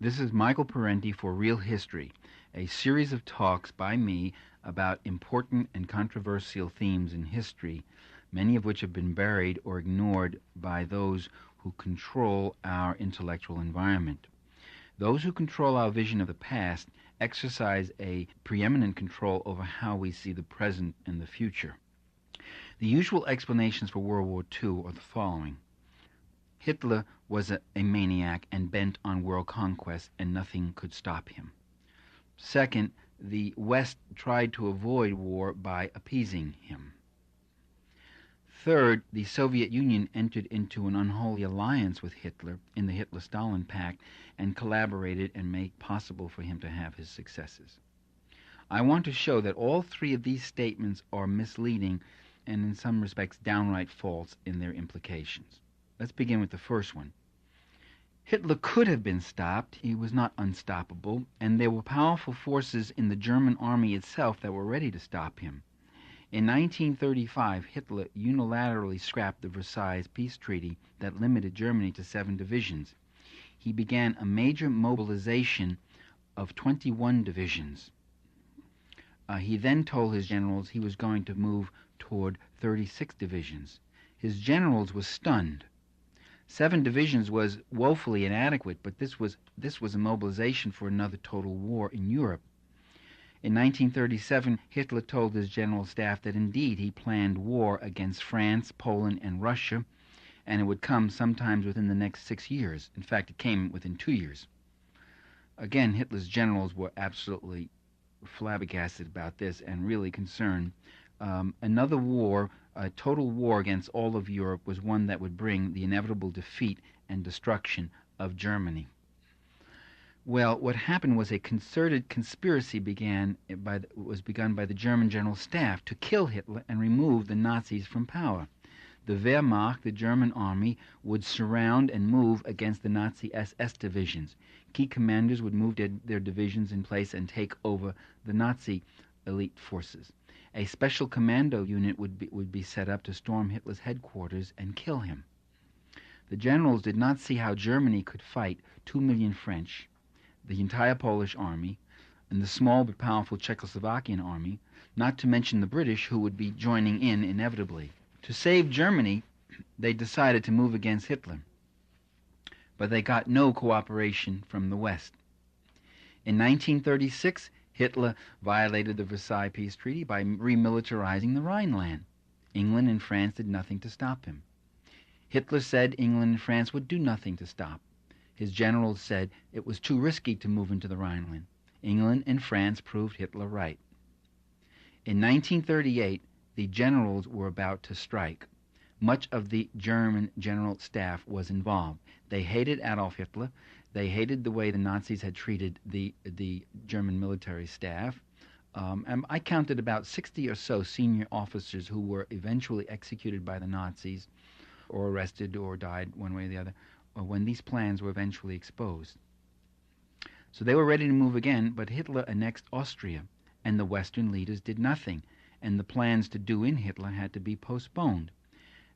This is Michael Parenti for Real History, a series of talks by me about important and controversial themes in history, many of which have been buried or ignored by those who control our intellectual environment. Those who control our vision of the past exercise a preeminent control over how we see the present and the future. The usual explanations for World War II are the following. Hitler was a maniac and bent on world conquest, and nothing could stop him. Second, the West tried to avoid war by appeasing him. Third, the Soviet Union entered into an unholy alliance with Hitler in the Hitler-Stalin Pact and collaborated and made possible for him to have his successes. I want to show that all three of these statements are misleading and in some respects downright false in their implications. Let's begin with the first one. Hitler could have been stopped. He was not unstoppable, and there were powerful forces in the German army itself that were ready to stop him. In 1935, Hitler unilaterally scrapped the Versailles Peace Treaty that limited Germany to 7 divisions. He began a major mobilization of 21 divisions. He then told his generals he was going to move toward 36 divisions. His generals were stunned. 7 divisions was woefully inadequate, but this was a mobilization for another total war in Europe. In 1937, Hitler told his general staff that indeed he planned war against France, Poland, and Russia, and it would come sometimes within the next 6 years. In fact, it came within 2 years. Again, Hitler's generals were absolutely flabbergasted about this and really concerned. Another war, a total war against all of Europe, was one that would bring the inevitable defeat and destruction of Germany. Well, what happened was a concerted conspiracy was begun by the German General Staff to kill Hitler and remove the Nazis from power. The Wehrmacht, the German army, would surround and move against the Nazi SS divisions. Key commanders would move their divisions in place and take over the Nazi elite forces. A special commando unit would be set up to storm Hitler's headquarters and kill him. The generals did not see how Germany could fight 2 million French, the entire Polish army, and the small but powerful Czechoslovakian army, not to mention the British, who would be joining in inevitably. To save Germany, they decided to move against Hitler, but they got no cooperation from the West. In 1936, Hitler violated the Versailles Peace Treaty by remilitarizing the Rhineland. England and France did nothing to stop him. Hitler said England and France would do nothing to stop. His generals said it was too risky to move into the Rhineland. England and France proved Hitler right. In 1938, the generals were about to strike. Much of the German general staff was involved. They hated Adolf Hitler. They hated the way the Nazis had treated the German military staff. And I counted about 60 or so senior officers who were eventually executed by the Nazis or arrested or died one way or the other when these plans were eventually exposed. So they were ready to move again, but Hitler annexed Austria, and the Western leaders did nothing, and the plans to do in Hitler had to be postponed.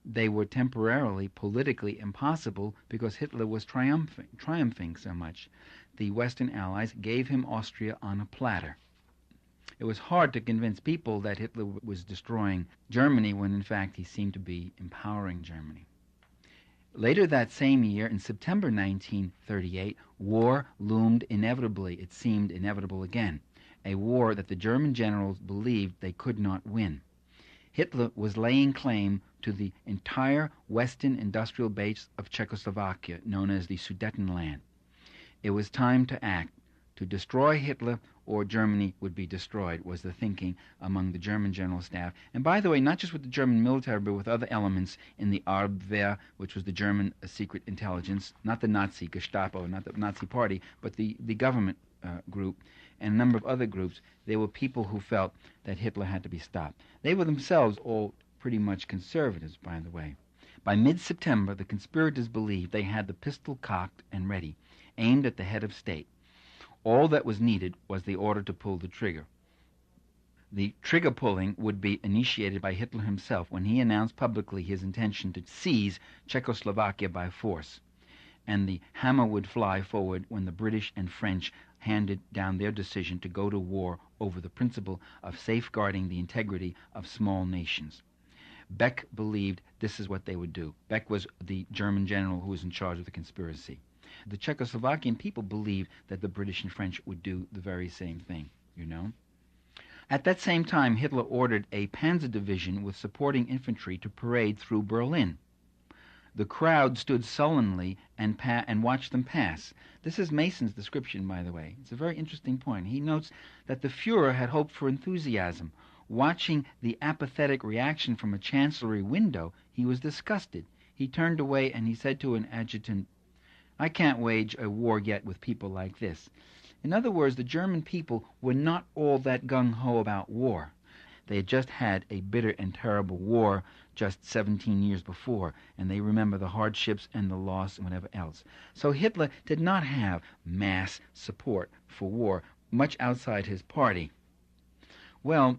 They were temporarily politically impossible because Hitler was triumphing so much. The Western Allies gave him Austria on a platter. It was hard to convince people that Hitler was destroying Germany when in fact he seemed to be empowering Germany. Later that same year, in September 1938, war loomed inevitably. It seemed inevitable again, a war that the German generals believed they could not win. Hitler was laying claim to the entire western industrial base of Czechoslovakia, known as the Sudetenland. It was time to act. To destroy Hitler or Germany would be destroyed, was the thinking among the German general staff. And by the way, not just with the German military, but with other elements in the Abwehr, which was the German secret intelligence, not the Nazi Gestapo, not the Nazi party, but the government group, and a number of other groups. They were people who felt that Hitler had to be stopped. They were themselves all pretty much conservatives, by the way. By mid-September, the conspirators believed they had the pistol cocked and ready, aimed at the head of state. All that was needed was the order to pull the trigger. The trigger pulling would be initiated by Hitler himself when he announced publicly his intention to seize Czechoslovakia by force. and the hammer would fly forward when the British and French handed down their decision to go to war over the principle of safeguarding the integrity of small nations. Beck believed this is what they would do. Beck was the German general who was in charge of the conspiracy. The Czechoslovakian people believed that the British and French would do the very same thing, you know. At that same time, Hitler ordered a panzer division with supporting infantry to parade through Berlin. The crowd stood sullenly and watched them pass. This is Mason's description, by the way. It's a very interesting point. He notes that the Fuhrer had hoped for enthusiasm. Watching the apathetic reaction from a chancellery window, he was disgusted. He turned away and he said to an adjutant, "I can't wage a war yet with people like this." In other words, the German people were not all that gung-ho about war. They had just had a bitter and terrible war just 17 years before, and they remember the hardships and the loss and whatever else. So Hitler did not have mass support for war, much outside his party. Well,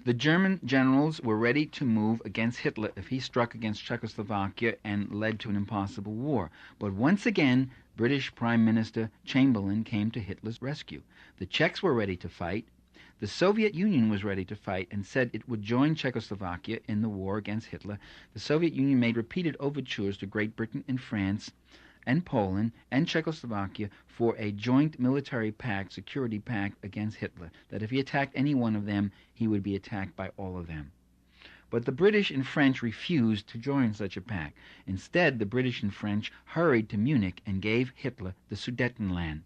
the German generals were ready to move against Hitler if he struck against Czechoslovakia and led to an impossible war. But once again, British Prime Minister Chamberlain came to Hitler's rescue. The Czechs were ready to fight. The Soviet Union was ready to fight and said it would join Czechoslovakia in the war against Hitler. The Soviet Union made repeated overtures to Great Britain and France and Poland and Czechoslovakia for a joint military pact, security pact against Hitler, that if he attacked any one of them, he would be attacked by all of them. But the British and French refused to join such a pact. Instead, the British and French hurried to Munich and gave Hitler the Sudetenland.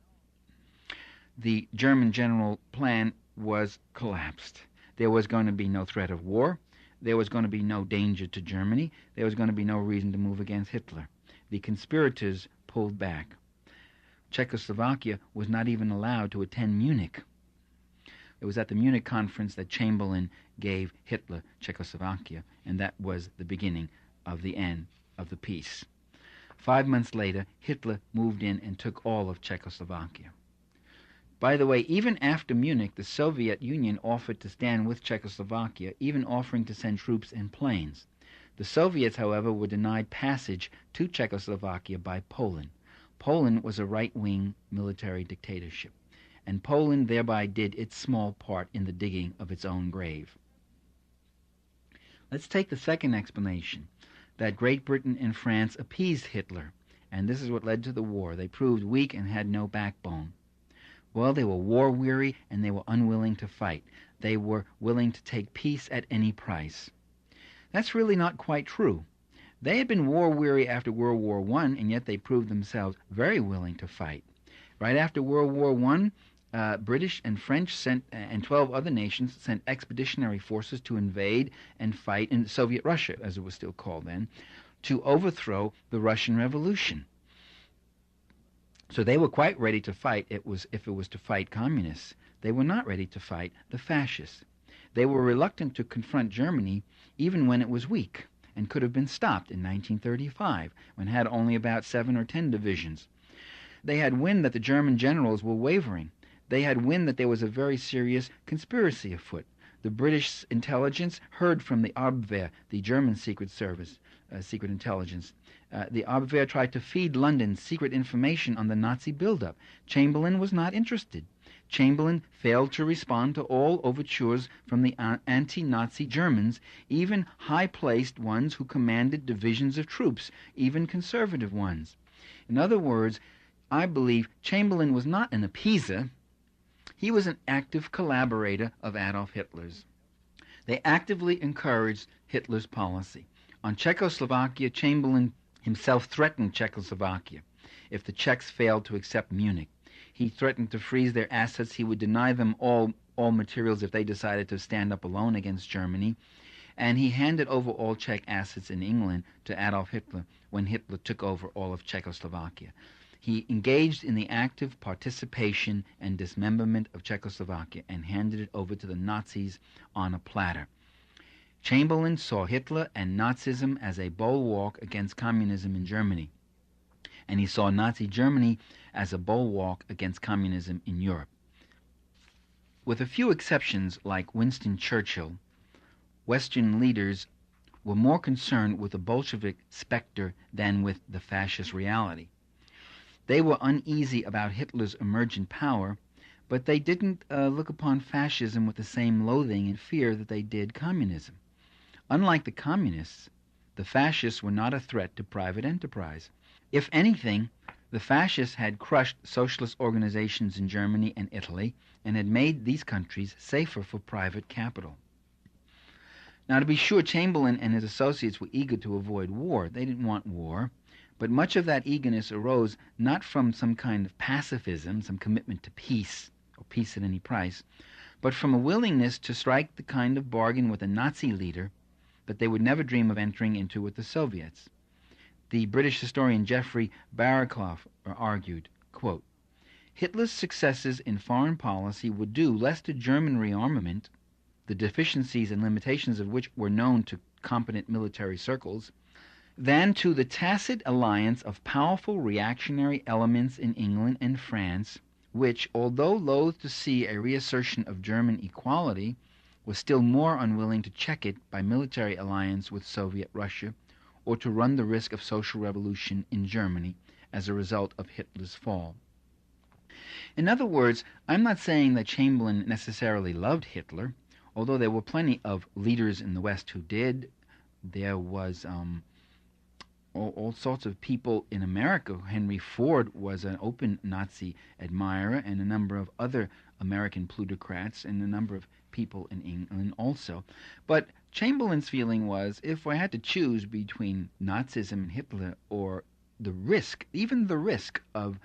The German general plan was collapsed. There was going to be no threat of war. There was going to be no danger to Germany. There was going to be no reason to move against Hitler. The conspirators pulled back. Czechoslovakia was not even allowed to attend Munich. It was at the Munich conference that Chamberlain gave Hitler Czechoslovakia, and that was the beginning of the end of the peace. 5 months later, Hitler moved in and took all of Czechoslovakia. By the way, even after Munich, the Soviet Union offered to stand with Czechoslovakia, even offering to send troops in planes. The Soviets, however, were denied passage to Czechoslovakia by Poland. Poland was a right-wing military dictatorship, and Poland thereby did its small part in the digging of its own grave. Let's take the second explanation, that Great Britain and France appeased Hitler, and this is what led to the war. They proved weak and had no backbone. Well, they were war-weary and they were unwilling to fight. They were willing to take peace at any price. That's really not quite true. They had been war-weary after World War I, and yet they proved themselves very willing to fight. Right after World War I, British and French and 12 other nations sent expeditionary forces to invade and fight in Soviet Russia, as it was still called then, to overthrow the Russian Revolution. So they were quite ready to fight if it was to fight communists. They were not ready to fight the fascists. They were reluctant to confront Germany even when it was weak and could have been stopped in 1935 when it had only about 7 or 10 divisions. They had wind that the German generals were wavering. They had wind that there was a very serious conspiracy afoot. The British intelligence heard from the Abwehr, the German secret service, secret intelligence. The Abwehr tried to feed London secret information on the Nazi buildup. Chamberlain was not interested. Chamberlain failed to respond to all overtures from the anti-Nazi Germans, even high-placed ones who commanded divisions of troops, even conservative ones. In other words, I believe Chamberlain was not an appeaser. He was an active collaborator of Adolf Hitler's. They actively encouraged Hitler's policy. On Czechoslovakia, Chamberlain himself threatened Czechoslovakia if the Czechs failed to accept Munich. He threatened to freeze their assets. He would deny them all materials if they decided to stand up alone against Germany. And he handed over all Czech assets in England to Adolf Hitler when Hitler took over all of Czechoslovakia. He engaged in the active participation and dismemberment of Czechoslovakia and handed it over to the Nazis on a platter. Chamberlain saw Hitler and Nazism as a bulwark against communism in Germany, and he saw Nazi Germany as a bulwark against communism in Europe. With a few exceptions like Winston Churchill, Western leaders were more concerned with the Bolshevik specter than with the fascist reality. They were uneasy about Hitler's emergent power, but they didn't look upon fascism with the same loathing and fear that they did communism. Unlike the communists, the fascists were not a threat to private enterprise. If anything, the fascists had crushed socialist organizations in Germany and Italy and had made these countries safer for private capital. Now, to be sure, Chamberlain and his associates were eager to avoid war. They didn't want war, but much of that eagerness arose not from some kind of pacifism, some commitment to peace, or peace at any price, but from a willingness to strike the kind of bargain with a Nazi leader that they would never dream of entering into with the Soviets. The British historian Geoffrey Barakoff argued, quote, Hitler's successes in foreign policy would do less to German rearmament, the deficiencies and limitations of which were known to competent military circles, than to the tacit alliance of powerful reactionary elements in England and France, which, although loath to see a reassertion of German equality, was still more unwilling to check it by military alliance with Soviet Russia, or to run the risk of social revolution in Germany as a result of Hitler's fall. In other words, I'm not saying that Chamberlain necessarily loved Hitler, although there were plenty of leaders in the West who did. There was all sorts of people in America. Henry Ford was an open Nazi admirer, and a number of other American plutocrats, and a number of people in England also. But Chamberlain's feeling was, if I had to choose between Nazism and Hitler, or the risk, even the risk of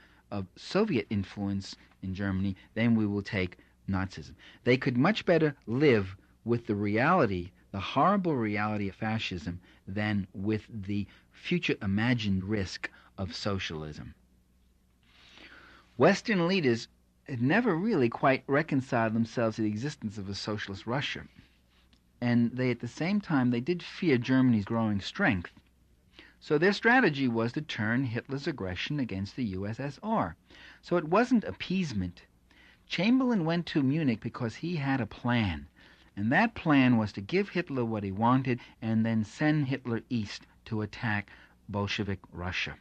Soviet influence in Germany, then we will take Nazism. They could much better live with the reality, the horrible reality of fascism, than with the future imagined risk of socialism. Western leaders had never really quite reconciled themselves to the existence of a socialist Russia, and they, at the same time, they did fear Germany's growing strength. So their strategy was to turn Hitler's aggression against the USSR. So it wasn't appeasement. Chamberlain went to Munich because he had a plan, and that plan was to give Hitler what he wanted and then send Hitler east to attack Bolshevik Russia.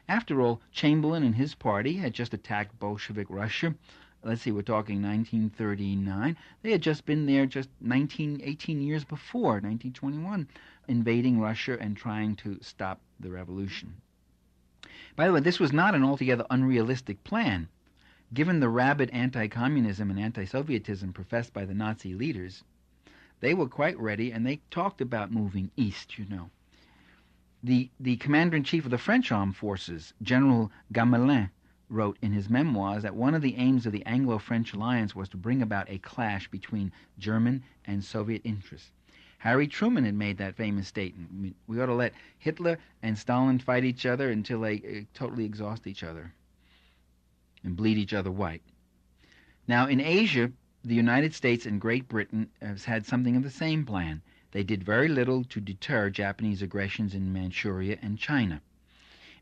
After all, Chamberlain and his party had just attacked Bolshevik Russia. Let's see, we're talking 1939. They had just been there just 18 years before, 1921, invading Russia and trying to stop the revolution. By the way, this was not an altogether unrealistic plan. Given the rabid anti-communism and anti-Sovietism professed by the Nazi leaders, they were quite ready, and they talked about moving east, you know. The commander-in-chief of the French armed forces, General Gamelin, wrote in his memoirs that one of the aims of the Anglo-French alliance was to bring about a clash between German and Soviet interests. Harry Truman had made that famous statement. We ought to let Hitler and Stalin fight each other until they totally exhaust each other and bleed each other white. Now, in Asia, the United States and Great Britain has had something of the same plan. They did very little to deter Japanese aggressions in Manchuria and China.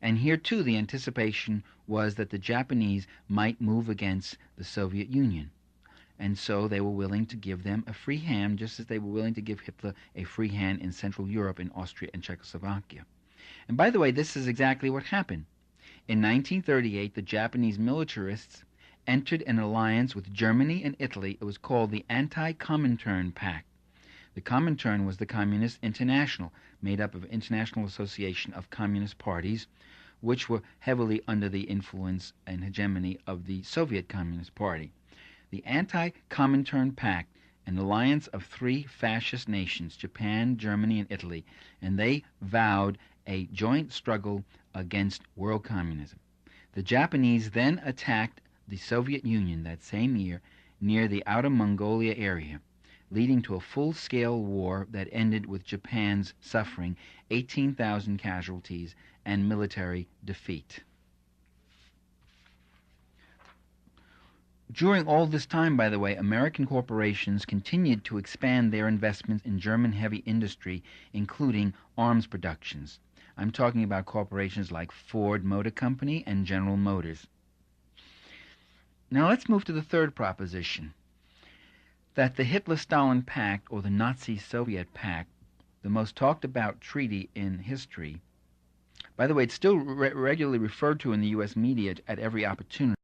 And here, too, the anticipation was that the Japanese might move against the Soviet Union. And so they were willing to give them a free hand, just as they were willing to give Hitler a free hand in Central Europe, in Austria and Czechoslovakia. And by the way, this is exactly what happened. In 1938, the Japanese militarists entered an alliance with Germany and Italy. It was called the Anti-Comintern Pact. The Comintern was the Communist International, made up of International Association of Communist Parties, which were heavily under the influence and hegemony of the Soviet Communist Party. The Anti-Comintern Pact, an alliance of three fascist nations, Japan, Germany, and Italy, and they vowed a joint struggle against world communism. The Japanese then attacked the Soviet Union that same year near the Outer Mongolia area, leading to a full-scale war that ended with Japan's suffering 18,000 casualties and military defeat. During all this time, by the way, American corporations continued to expand their investments in German heavy industry, including arms productions. I'm talking about corporations like Ford Motor Company and General Motors. Now let's move to the third proposition, that the Hitler-Stalin Pact, or the Nazi-Soviet Pact, the most talked about treaty in history. By the way, it's still regularly referred to in the U.S. media at every opportunity.